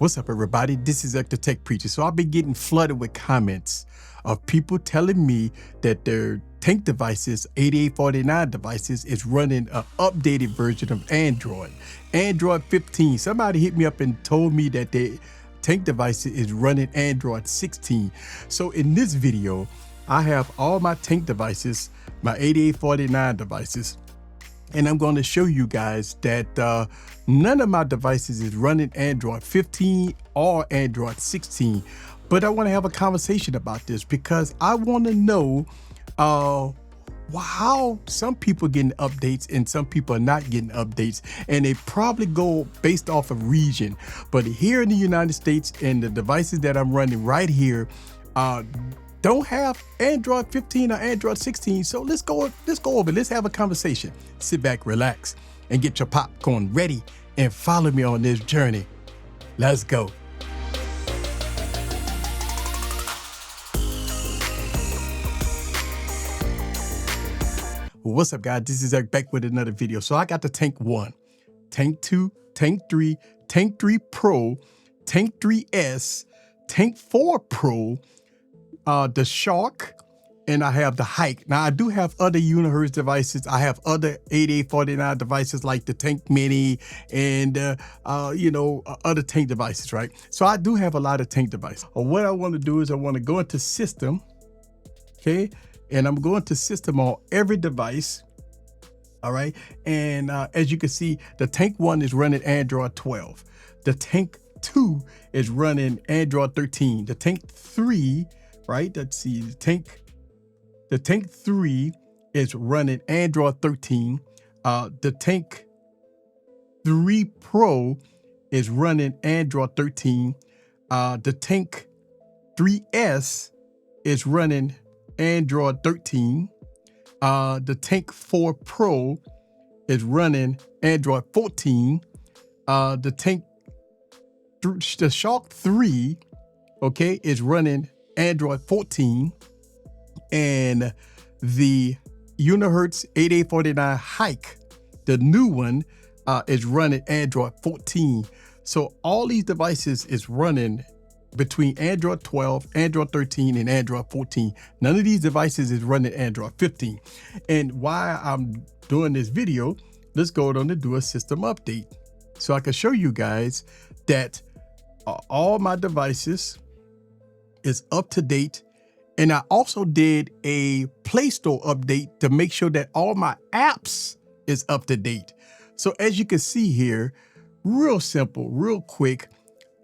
What's up, everybody? This is the Tech Preacher. So I've been getting flooded with comments of people telling me that their Tank devices, 8849 devices, is running an updated version of Android 15. Somebody hit me up and told me that their Tank device is running Android 16. So in this video, I have all my Tank devices, my 8849 devices, and I'm going to show you guys that none of my devices is running Android 15 or Android 16. But I want to have a conversation about this because I want to know how some people getting updates and some people are not getting updates, and they probably go based off of region. But here in the United States, and the devices that I'm running right here don't have Android 15 or Android 16. So let's go over, let's have a conversation. Sit back, relax, and get your popcorn ready and follow me on this journey. Let's go. What's up, guys? This is Eric back with another video. So I got the Tank 1, Tank 2, Tank 3, Tank 3 Pro, Tank 3S, Tank 4 Pro, the Shark, and I have the Hike. Now I do have other Unihertz devices. I have other 8849 devices like the Tank Mini and other Tank devices, right? So I do have a lot of Tank devices. What I want to do is I want to go into System, okay? And I'm going to System on every device, all right? And as you can see, the Tank 1 is running Android 12. The Tank 2 is running Android 13. The Tank 3, right? Let's see, the Tank 3 is running Android 13. The Tank 3 Pro is running Android 13. The Tank 3S is running Android 13. The Tank 4 Pro is running Android 14. The Shark 3, okay, is running Android 14. And the Unihertz 8849 Hike, the new one, is running Android 14. So all these devices is running between Android 12, Android 13, and Android 14. None of these devices is running Android 15. And why I'm doing this video, let's go on to do a system update so I can show you guys that all my devices is up to date. And I also did a Play Store update to make sure that all my apps is up to date. So as you can see here, real simple, real quick,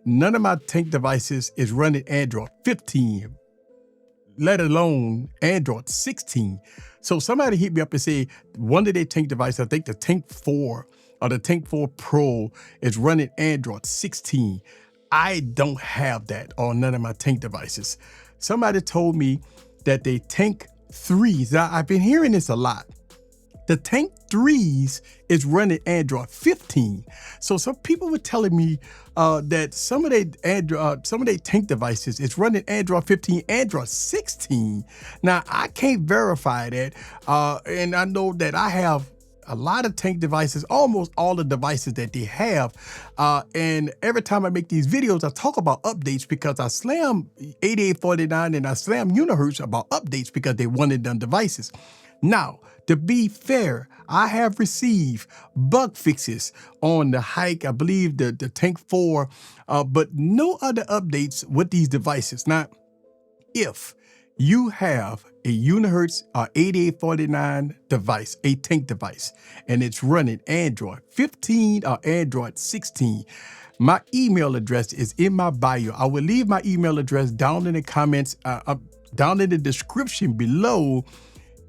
none of my Tank devices is running Android 15, let alone Android 16. So somebody hit me up and said one of their Tank devices, I think the Tank 4 or the Tank 4 Pro, is running Android 16. I don't have that on none of my Tank devices. Somebody told me that they Tank 3s, I've been hearing this a lot. The Tank 3s is running Android 15. So some people were telling me that some of their Tank devices is running Android 15, Android 16. Now I can't verify that, and I know that I have a lot of Tank devices, almost all the devices that they have. And every time I make these videos, I talk about updates because I slam 8849 and I slam Unihertz about updates because they wanted them devices. Now, to be fair, I have received bug fixes on the Hike, I believe the Tank 4, but no other updates with these devices. Now, if you have a Unihertz 8849 device, a Tank device, and it's running Android 15 or Android 16, my email address is in my bio. I will leave my email address down in the comments, down in the description below.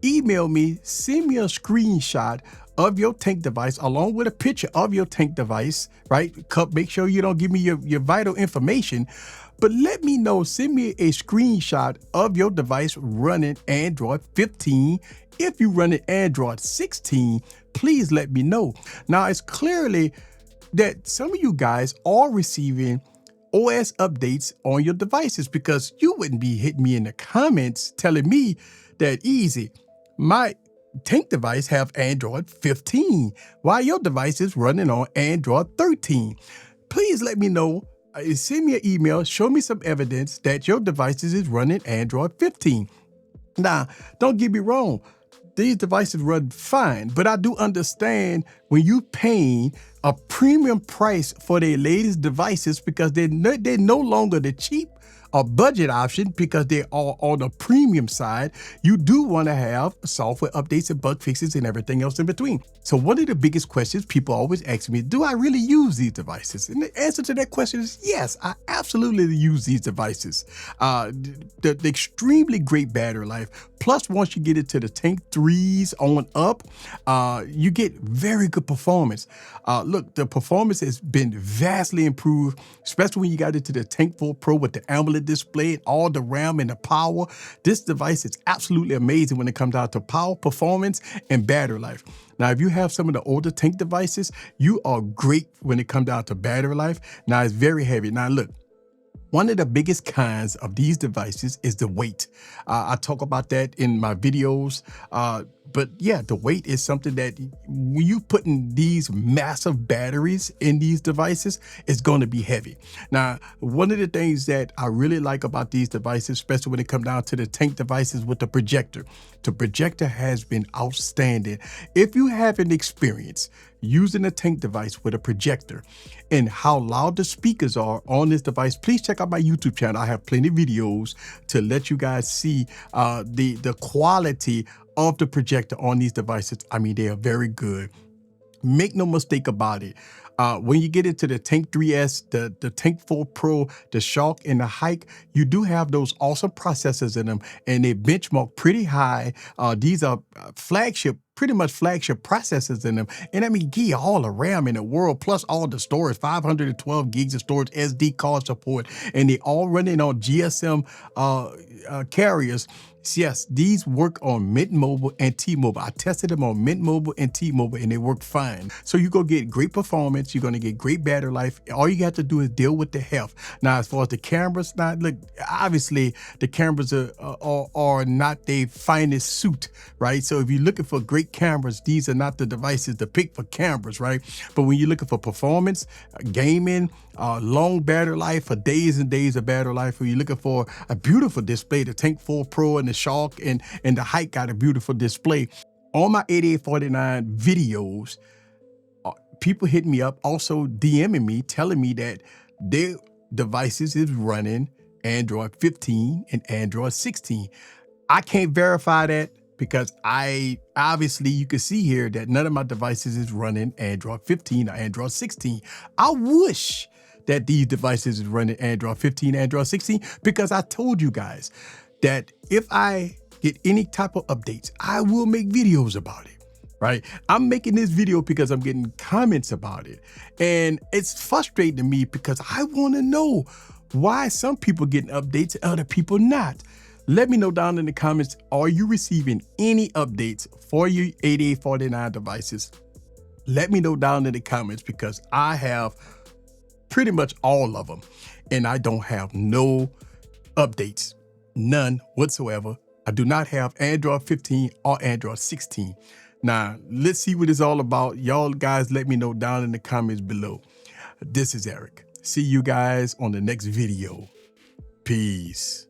Email me, send me a screenshot of your Tank device along with a picture of your Tank device, right? Make sure you don't give me your vital information, but let me know, send me a screenshot of your device running Android 15. If you running Android 16, please let me know. Now, it's clearly that some of you guys are receiving OS updates on your devices because you wouldn't be hitting me in the comments telling me that easy. My Tank device have Android 15, while your device is running on Android 13. Please let me know send me an email, show me some evidence that your devices is running Android 15. Now, don't get me wrong. These devices run fine, but I do understand when you paying a premium price for their latest devices because they're no longer the cheap or budget option because they are on the premium side, you do want to have software updates and bug fixes and everything else in between. So one of the biggest questions people always ask me, do I really use these devices? And the answer to that question is yes, I absolutely use these devices. The extremely great battery life. Plus, once you get it to the Tank 3s on up, you get very good performance. Look, the performance has been vastly improved, especially when you got into the Tank 4 Pro with the AMOLED display, all the RAM and the power. This device is absolutely amazing when it comes down to power, performance, and battery life. Now, if you have some of the older Tank devices, you are great when it comes down to battery life. Now, it's very heavy. Now, look. One of the biggest cons of these devices is the weight. I talk about that in my videos, but yeah, the weight is something that when you putting these massive batteries in these devices, it's going to be heavy. Now, one of the things that I really like about these devices, especially when it comes down to the Tank devices with the projector has been outstanding. If you haven't experienced using a Tank device with a projector and how loud the speakers are on this device, please check out my YouTube channel. I have plenty of videos to let you guys see the quality of the projector on these devices. I mean, they are very good. Make no mistake about it. When you get into the Tank 3S, the Tank 4 Pro, the Shark, and the Hike, you do have those awesome processors in them, and they benchmark pretty high. These are pretty much flagship processors in them. And I mean, give you all the RAM in the world, plus all the storage, 512 gigs of storage, SD card support, and they all running on GSM carriers. Yes, these work on Mint Mobile and T-Mobile. I tested them on Mint Mobile and T-Mobile, and they work fine. So you're going to get great performance. You're going to get great battery life. All you have to do is deal with the health. Now, as far as the cameras, now, look, obviously, the cameras are not their finest suit, right? So if you're looking for great cameras, these are not the devices to pick for cameras, right? But when you're looking for performance, gaming, long battery life, for days and days of battery life, when you're looking for a beautiful display, the Tank 4 Pro and the Shark and the Hike got a beautiful display. On my 8849 videos, people hit me up, also DMing me, telling me that their devices is running Android 15 and Android 16. I can't verify that because obviously you can see here that none of my devices is running Android 15 or Android 16. I wish that these devices is running Android 15, Android 16, because I told you guys that if I get any type of updates, I will make videos about it, right? I'm making this video because I'm getting comments about it. And it's frustrating to me because I want to know why some people getting updates and other people not. Let me know down in the comments, are you receiving any updates for your 8849 devices? Let me know down in the comments because I have pretty much all of them and I don't have no updates, none whatsoever. I do not have Android 15 or Android 16. Now, let's see what it's all about. Y'all guys, let me know down in the comments below. This is Eric. See you guys on the next video. Peace.